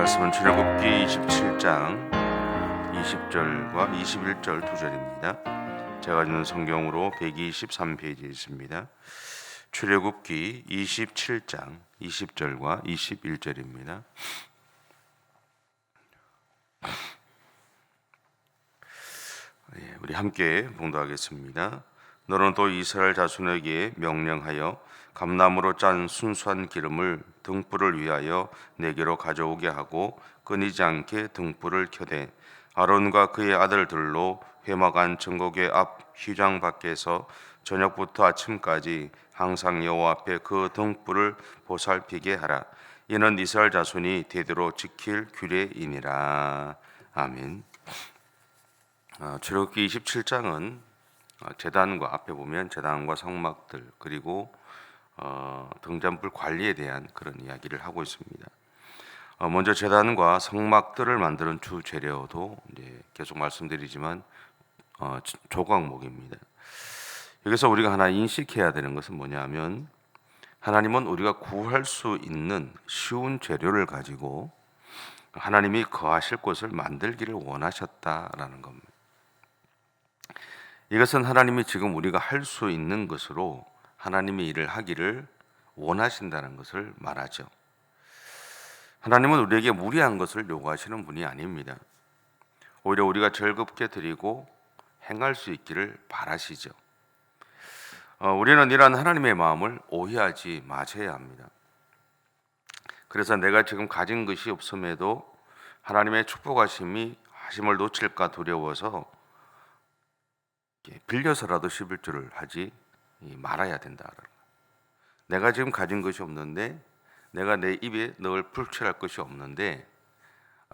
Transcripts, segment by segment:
말씀은 출애굽기 27장 20절과 21절 두 절입니다. 제가 있는 성경으로 123페이지에 있습니다. 출애굽기 27장 20절과 21절입니다. 우리 함께 봉독하겠습니다. 너는 또 이스라엘 자손에게 명령하여 감나무로 짠 순수한 기름을 등불을 위하여 내게로 가져오게 하고 끊이지 않게 등불을 켜되 아론과 그의 아들들로 회막안 증거궤 앞 휘장 밖에서 저녁부터 아침까지 항상 여호와 앞에 그 등불을 보살피게 하라. 이는 이스라엘 자손이 대대로 지킬 규례이니라. 아멘. 출애굽기 27장은 제단과 앞에 보면 제단과 성막들 그리고 등잔불 관리에 대한 그런 이야기를 하고 있습니다. 먼저 제단과 성막들을 만드는 주 재료도 이제 계속 말씀드리지만 조각목입니다. 여기서 우리가 하나 인식해야 되는 것은 뭐냐면 하나님은 우리가 구할 수 있는 쉬운 재료를 가지고 하나님이 거하실 곳을 만들기를 원하셨다라는 겁니다. 이것은 하나님이 지금 우리가 할 수 있는 것으로 하나님의 일을 하기를 원하신다는 것을 말하죠. 하나님은 우리에게 무리한 것을 요구하시는 분이 아닙니다. 오히려 우리가 즐겁게 드리고 행할 수 있기를 바라시죠. 우리는 이러한 하나님의 마음을 오해하지 마셔야 합니다. 그래서 내가 지금 가진 것이 없음에도 하나님의 축복하심을 놓칠까 두려워서 빌려서라도 11조를 하지 말아야 된다. 내가 지금 가진 것이 없는데 내가 내 입에 넣을 풀칠할 것이 없는데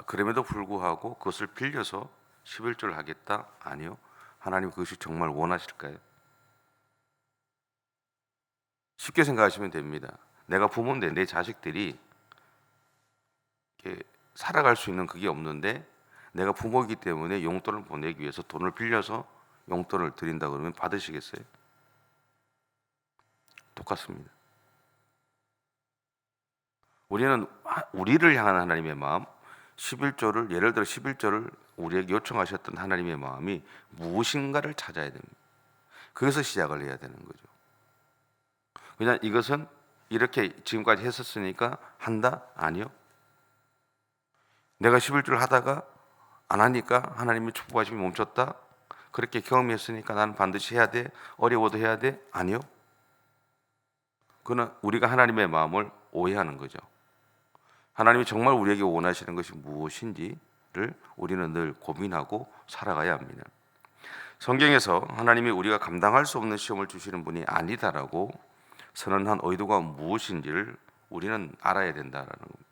그럼에도 불구하고 그것을 빌려서 11조를 하겠다? 아니요. 하나님 그것이 정말 원하실까요? 쉽게 생각하시면 됩니다. 내가 부모인데 내 자식들이 살아갈 수 있는 그게 없는데 내가 부모이기 때문에 용돈을 보내기 위해서 돈을 빌려서 용돈을 드린다 그러면 받으시겠어요? 똑같습니다. 우리는 우리를 향한 하나님의 마음, 11조를 예를 들어 11조를 우리에게 요청하셨던 하나님의 마음이 무엇인가를 찾아야 됩니다. 거기서 시작을 해야 되는 거죠. 그냥 이것은 이렇게 지금까지 했었으니까 한다? 아니요. 내가 11조를 하다가 안 하니까 하나님의 축복하심이 멈췄다? 그렇게 경험했으니까 나는 반드시 해야 돼? 어려워도 해야 돼? 아니요. 그는 우리가 하나님의 마음을 오해하는 거죠. 하나님이 정말 우리에게 원하시는 것이 무엇인지를 우리는 늘 고민하고 살아가야 합니다. 성경에서 하나님이 우리가 감당할 수 없는 시험을 주시는 분이 아니다라고 선언한 의도가 무엇인지를 우리는 알아야 된다라는 겁니다.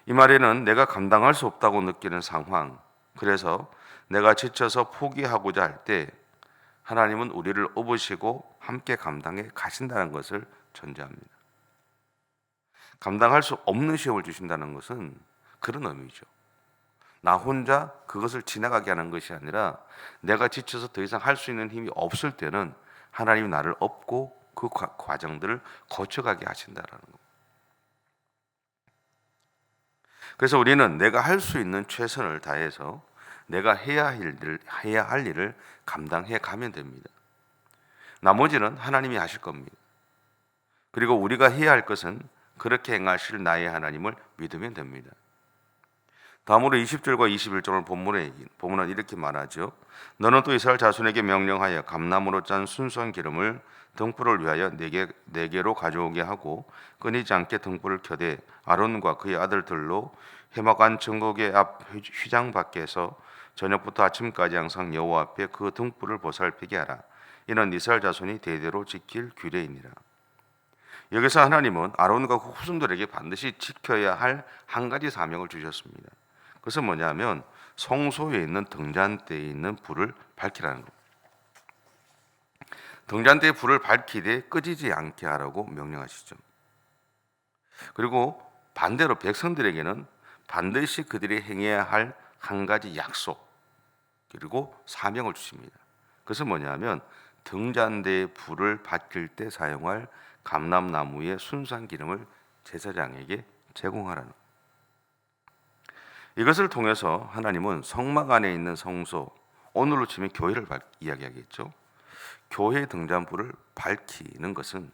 이 말에는 내가 감당할 수 없다고 느끼는 상황, 그래서 내가 지쳐서 포기하고자 할 때 하나님은 우리를 업으시고 함께 감당해 가신다는 것을 전제합니다. 감당할 수 없는 시험을 주신다는 것은 그런 의미죠. 나 혼자 그것을 지나가게 하는 것이 아니라 내가 지쳐서 더 이상 할 수 있는 힘이 없을 때는 하나님이 나를 업고 그 과정들을 거쳐가게 하신다라는 겁니다. 그래서 우리는 내가 할 수 있는 최선을 다해서 내가 해야 할 일을 감당해 가면 됩니다. 나머지는 하나님이 하실 겁니다. 그리고 우리가 해야 할 것은 그렇게 행하실 나의 하나님을 믿으면 됩니다. 다음으로 20절과 21절 본문은 이렇게 말하죠. 너는 또 이스라엘 자손에게 명령하여 감나무로 짠 순수한 기름을 등불을 위하여 네개로 가져오게 하고 끊이지 않게 등불을 켜되 아론과 그의 아들들로 회막안 증거궤 앞 휘장 밖에서 저녁부터 아침까지 항상 여호와 앞에 그 등불을 보살피게 하라. 이는 이스라엘 자손이 대대로 지킬 규례이니라. 여기서 하나님은 아론과 그 후손들에게 반드시 지켜야 할 한 가지 사명을 주셨습니다. 그것은 뭐냐면 성소에 있는 등잔대에 있는 불을 밝히라는 겁니다. 등잔대에 불을 밝히되 꺼지지 않게 하라고 명령하시죠. 그리고 반대로 백성들에게는 반드시 그들이 행해야 할 한 가지 약속 그리고 사명을 주십니다. 그것은 뭐냐면 등잔대에 불을 밝힐 때 사용할 감람나무의 순수한 기름을 제사장에게 제공하라는 거예요. 이것을 통해서 하나님은 성막 안에 있는 성소, 오늘로 치면 교회를 이야기하겠죠. 교회 등잔불을 밝히는 것은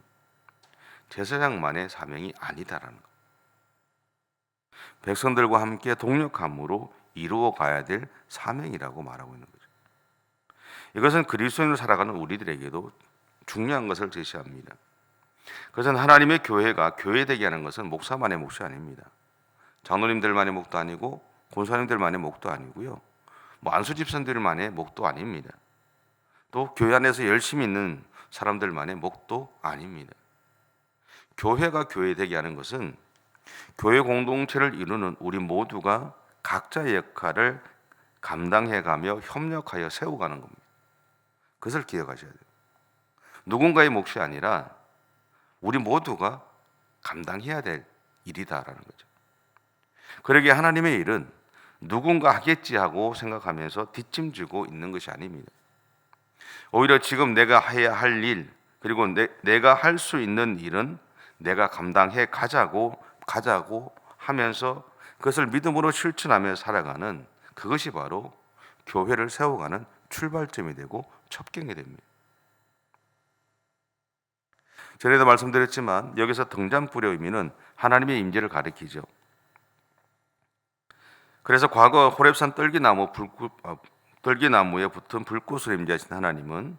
제사장만의 사명이 아니다라는 것. 백성들과 함께 동력함으로 이루어 가야 될 사명이라고 말하고 있는 거죠. 이것은 그리스도인으로 살아가는 우리들에게도 중요한 것을 제시합니다. 그것은 하나님의 교회가 교회되게 하는 것은 목사만의 몫이 아닙니다. 장로님들만의 몫도 아니고 권사님들만의 몫도 아니고요. 안수 집사님들만의 몫도 아닙니다. 또 교회 안에서 열심히 있는 사람들만의 몫도 아닙니다. 교회가 교회되게 하는 것은 교회 공동체를 이루는 우리 모두가 각자의 역할을 감당해가며 협력하여 세워가는 겁니다. 그것을 기억하셔야 돼요. 누군가의 몫이 아니라 우리 모두가 감당해야 될 일이다라는 거죠. 그러기에 하나님의 일은 누군가 하겠지 하고 생각하면서 뒷짐지고 있는 것이 아닙니다. 오히려 지금 내가 해야 할 일, 그리고 내가 할 수 있는 일은 내가 감당해 가자고 하면서 그것을 믿음으로 실천하며 살아가는 그것이 바로 교회를 세워가는 출발점이 되고 첩경이 됩니다. 전에도 말씀드렸지만 여기서 등잔불의 의미는 하나님의 임재를 가리키죠. 그래서 과거 호렙산 떨기나무에 붙은 불꽃으로 임재하신 하나님은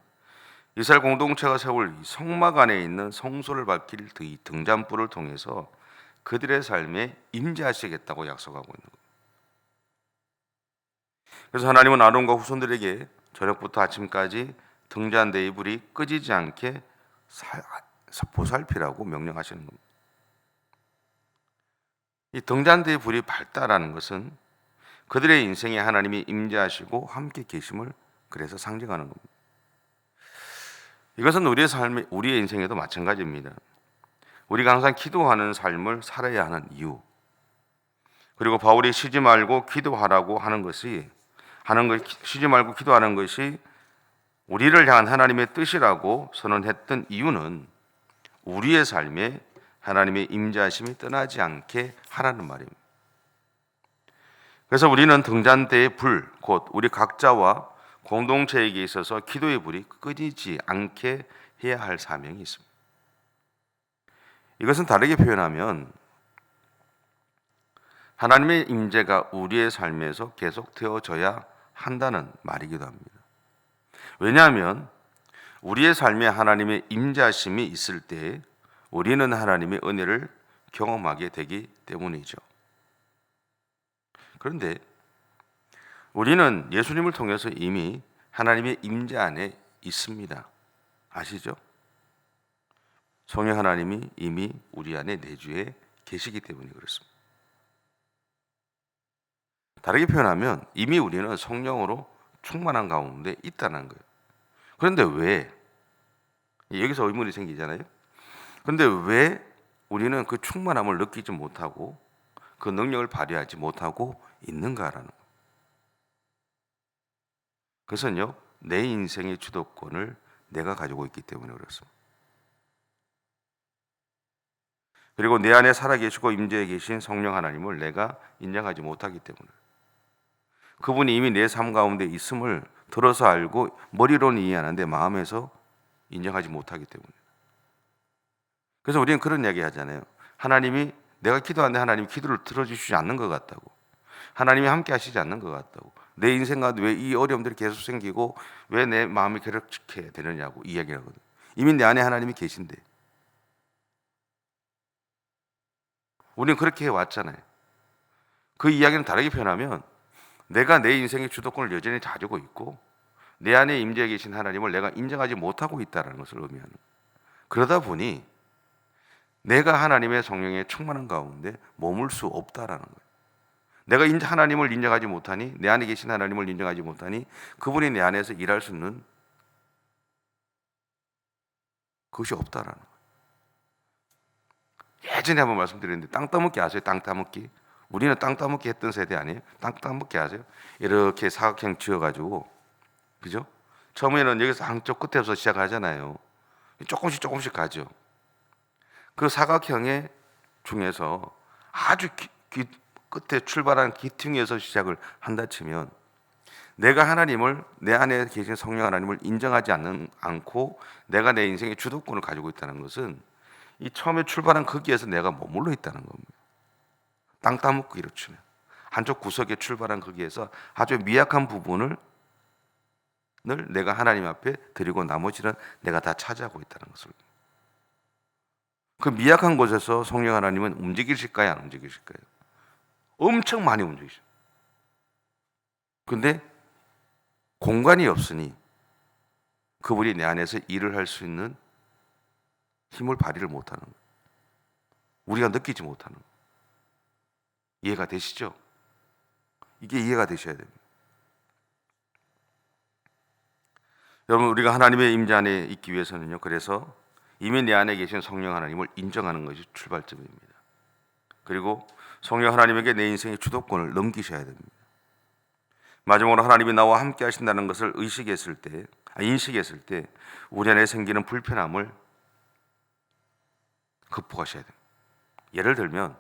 이스라엘 공동체가 세울 성막 안에 있는 성소를 밝힐 이 등잔불을 통해서 그들의 삶에 임재하시겠다고 약속하고 있는 거예요. 그래서 하나님은 아론과 후손들에게 저녁부터 아침까지 등잔대의 불이 꺼지지 않게 보살피라고 명령하시는 겁니다. 이 등잔대의 불이 밝다라는 것은 그들의 인생에 하나님이 임재하시고 함께 계심을 그래서 상징하는 겁니다. 이것은 우리의 인생에도 마찬가지입니다. 우리가 항상 기도하는 삶을 살아야 하는 이유, 그리고 바울이 쉬지 말고 기도하라고 쉬지 말고 기도하는 것이 우리를 향한 하나님의 뜻이라고 선언했던 이유는 우리의 삶에 하나님의 임재하심이 떠나지 않게 하라는 말입니다. 그래서 우리는 등잔대의 불, 곧 우리 각자와 공동체에게 있어서 기도의 불이 꺼지지 않게 해야 할 사명이 있습니다. 이것은 다르게 표현하면 하나님의 임재가 우리의 삶에서 계속되어져야 한다는 말이기도 합니다. 왜냐하면 우리의 삶에 하나님의 임재하심이 있을 때 우리는 하나님의 은혜를 경험하게 되기 때문이죠. 그런데 우리는 예수님을 통해서 이미 하나님의 임재 안에 있습니다. 아시죠? 성령 하나님이 이미 우리 안에 내주에 계시기 때문에 그렇습니다. 다르게 표현하면 이미 우리는 성령으로 충만한 가운데 있다는 거예요. 그런데 왜? 여기서 의문이 생기잖아요. 그런데 왜 우리는 그 충만함을 느끼지 못하고 그 능력을 발휘하지 못하고 있는가라는 거예요. 그것은요, 내 인생의 주도권을 내가 가지고 있기 때문에 그렇습니다. 그리고 내 안에 살아계시고 임재해 계신 성령 하나님을 내가 인정하지 못하기 때문에, 그분이 이미 내 삶 가운데 있음을 들어서 알고 머리로는 이해하는데 마음에서 인정하지 못하기 때문에. 그래서 우리는 그런 이야기 하잖아요. 하나님이, 내가 기도하는데 하나님이 기도를 들어주시지 않는 것 같다고, 하나님이 함께 하시지 않는 것 같다고, 내 인생 가운데 왜 이 어려움들이 계속 생기고 왜 내 마음이 괴롭게 되느냐고 이야기를 하거든요. 이미 내 안에 하나님이 계신데. 우리는 그렇게 해왔잖아요. 그 이야기는 다르게 표현하면 내가 내 인생의 주도권을 여전히 가지고 있고 내 안에 임재해 계신 하나님을 내가 인정하지 못하고 있다는 것을 의미하는 거예요. 그러다 보니 내가 하나님의 성령에 충만한 가운데 머물 수 없다라는 거예요. 내가 하나님을 인정하지 못하니, 내 안에 계신 하나님을 인정하지 못하니 그분이 내 안에서 일할 수 있는 그것이 없다라는 거예요. 예전에 한번 말씀드렸는데 땅 따먹기 아세요? 땅 따먹기. 우리는 땅 따먹기 했던 세대 아니에요? 땅 따먹기 아세요? 이렇게 사각형 지어가지고, 그죠? 처음에는 여기서 한쪽 끝에서 시작하잖아요. 조금씩 가죠. 그 사각형의 중에서 아주 끝에 출발한 기퉁에서 시작을 한다 치면 내가 하나님을, 내 안에 계신 성령 하나님을 인정하지 않고 내가 내 인생의 주도권을 가지고 있다는 것은 이 처음에 출발한 거기에서 내가 머물러 있다는 겁니다. 땅 따먹고 이렇치면 한쪽 구석에 출발한 거기에서 아주 미약한 부분을 내가 하나님 앞에 드리고 나머지는 내가 다 차지하고 있다는 것을. 그 미약한 곳에서 성령 하나님은 움직이실까요, 안 움직이실까요? 엄청 많이 움직이죠. 근데 공간이 없으니 그분이 내 안에서 일을 할 수 있는 힘을 발휘를 못하는 거예요. 우리가 느끼지 못하는 거예요. 이해가 되시죠? 이게 이해가 되셔야 됩니다. 여러분, 우리가 하나님의 임재 안에 있기 위해서는요, 그래서 이미 내 안에 계신 성령 하나님을 인정하는 것이 출발점입니다. 그리고 성령 하나님에게 내 인생의 주도권을 넘기셔야 됩니다. 마지막으로 하나님이 나와 함께 하신다는 것을 인식했을 때 우리 안에 생기는 불편함을 극복하셔야 됩니다. 예를 들면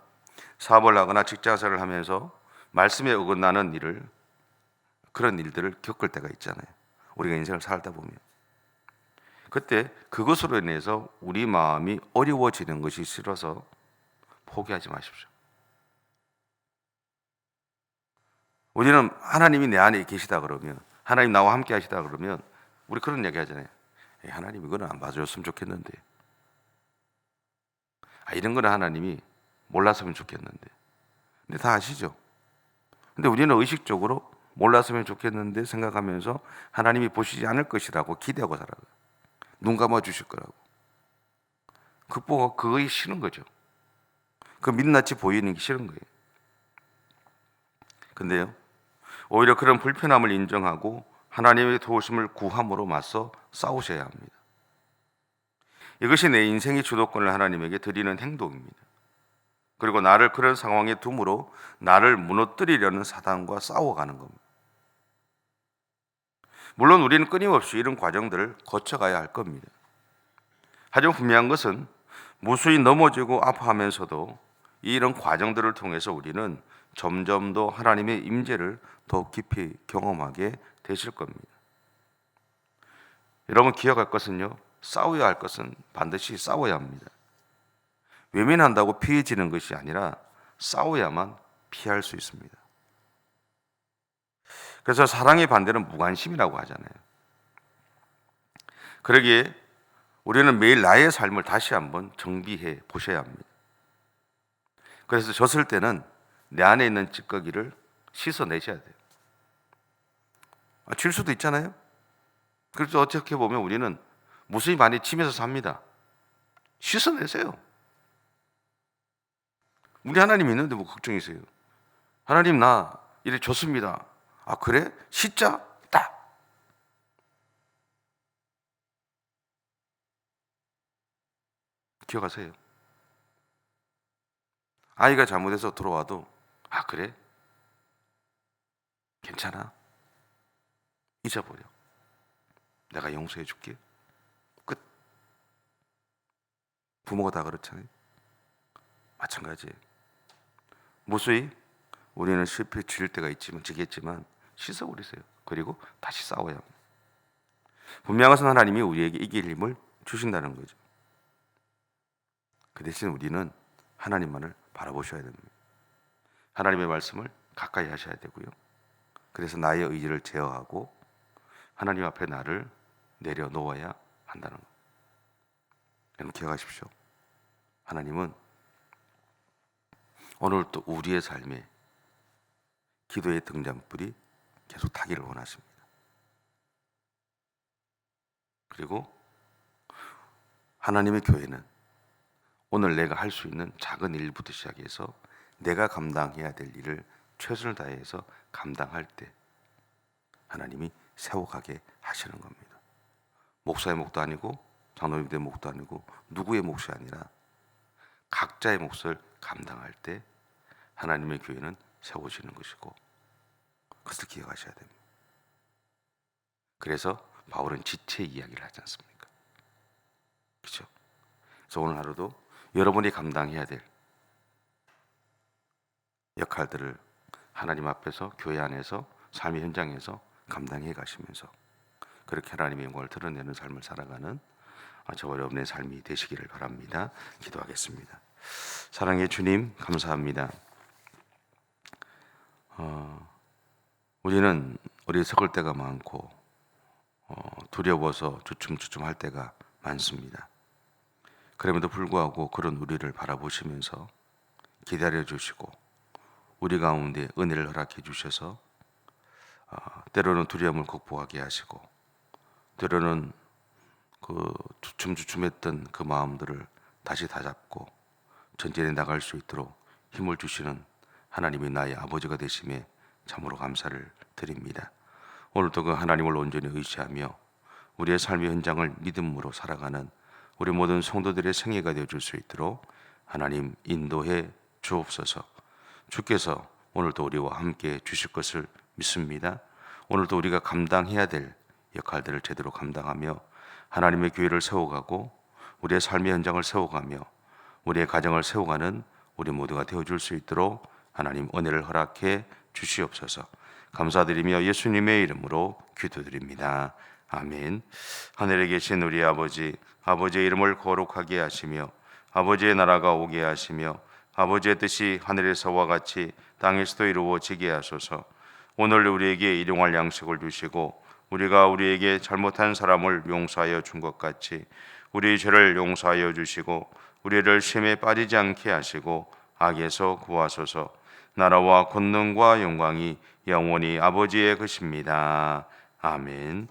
사업을 하거나 직장생활을 하면서 말씀에 어긋나는 그런 일들을 겪을 때가 있잖아요. 우리가 인생을 살다 보면 그때 그것으로 인해서 우리 마음이 어려워지는 것이 싫어서 포기하지 마십시오. 우리는 하나님이 내 안에 계시다 그러면, 하나님 나와 함께 하시다 그러면 우리 그런 얘기 하잖아요. 하나님 이거는 안 봐줬으면 좋겠는데, 이런 거는 하나님이 몰랐으면 좋겠는데. 근데 다 아시죠? 근데 우리는 의식적으로 몰랐으면 좋겠는데 생각하면서 하나님이 보시지 않을 것이라고 기대하고 살아요. 눈 감아 주실 거라고. 그거이 싫은 거죠. 그 민낯이 보이는 게 싫은 거예요. 근데요, 오히려 그런 불편함을 인정하고 하나님의 도우심을 구함으로 맞서 싸우셔야 합니다. 이것이 내 인생의 주도권을 하나님에게 드리는 행동입니다. 그리고 나를 그런 상황에 둠으로 나를 무너뜨리려는 사단과 싸워가는 겁니다. 물론 우리는 끊임없이 이런 과정들을 거쳐가야 할 겁니다. 하지만 분명한 것은 무수히 넘어지고 아파하면서도 이런 과정들을 통해서 우리는 점점 더 하나님의 임재를 더 깊이 경험하게 되실 겁니다. 여러분, 기억할 것은요, 싸워야 할 것은 반드시 싸워야 합니다. 외면한다고 피해지는 것이 아니라 싸워야만 피할 수 있습니다. 그래서 사랑의 반대는 무관심이라고 하잖아요. 그러기에 우리는 매일 나의 삶을 다시 한번 정비해 보셔야 합니다. 그래서 졌을 때는 내 안에 있는 찌꺼기를 씻어내셔야 돼요. 질 수도 있잖아요. 그래서 어떻게 보면 우리는 무수히 많이 치면서 삽니다. 씻어내세요. 우리 하나님 있는데 뭐 걱정이세요? 하나님 나 이래 졌습니다. 그래? 씻자? 딱. 기억하세요. 아이가 잘못해서 들어와도 그래? 괜찮아? 잊어버려. 내가 용서해 줄게. 끝. 부모가 다 그렇잖아요. 마찬가지예요. 무수히 우리는 실패 질 때가 지겠지만 씻어버리세요. 그리고 다시 싸워야 합니다. 분명한 것은 하나님이 우리에게 이길 힘을 주신다는 거죠. 그 대신 우리는 하나님만을 바라보셔야 됩니다. 하나님의 말씀을 가까이 하셔야 되고요. 그래서 나의 의지를 제어하고 하나님 앞에 나를 내려놓아야 한다는 것. 여러분 기억하십시오. 하나님은 오늘도 우리의 삶에 기도의 등잔불이 계속 타기를 원하십니다. 그리고 하나님의 교회는 오늘 내가 할 수 있는 작은 일부터 시작해서 내가 감당해야 될 일을 최선을 다해서 감당할 때 하나님이 세워가게 하시는 겁니다. 목사의 몫도 아니고 장로님들의 몫도 아니고 누구의 몫이 아니라 각자의 몫을 감당할 때 하나님의 교회는 세워지는 것이고, 그것을 기억하셔야 됩니다. 그래서 바울은 지체 이야기를 하지 않습니까? 그렇죠? 그래서 오늘 하루도 여러분이 감당해야 될 역할들을 하나님 앞에서, 교회 안에서, 삶의 현장에서 감당해 가시면서 그렇게 하나님의 영광을 드러내는 삶을 살아가는 저와 여러분의 삶이 되시기를 바랍니다. 기도하겠습니다. 사랑의 주님, 감사합니다. 우리는 어리석을 때가 많고 두려워서 주춤주춤할 때가 많습니다. 그럼에도 불구하고 그런 우리를 바라보시면서 기다려 주시고 우리 가운데 은혜를 허락해 주셔서 때로는 두려움을 극복하게 하시고 때로는 그 주춤주춤했던 그 마음들을 다시 다잡고 전진해 나갈 수 있도록 힘을 주시는 하나님이 나의 아버지가 되심에 참으로 감사를 드립니다. 오늘도 그 하나님을 온전히 의지하며 우리의 삶의 현장을 믿음으로 살아가는 우리 모든 성도들의 생애가 되어줄 수 있도록 하나님 인도해 주옵소서. 주께서 오늘도 우리와 함께 주실 것을 믿습니다. 오늘도 우리가 감당해야 될 역할들을 제대로 감당하며 하나님의 교회를 세워가고 우리의 삶의 현장을 세워가며 우리의 가정을 세워가는 우리 모두가 되어줄 수 있도록 하나님 은혜를 허락해 주시옵소서. 감사드리며 예수님의 이름으로 기도드립니다. 아멘. 하늘에 계신 우리 아버지, 아버지의 이름을 거룩하게 하시며 아버지의 나라가 오게 하시며 아버지의 뜻이 하늘에서와 같이 땅에서도 이루어지게 하소서. 오늘 우리에게 일용할 양식을 주시고 우리가 우리에게 잘못한 사람을 용서하여 준 것 같이 우리 죄를 용서하여 주시고 우리를 시험에 빠지지 않게 하시고 악에서 구하소서. 나라와 권능과 영광이 영원히 아버지의 것입니다. 아멘.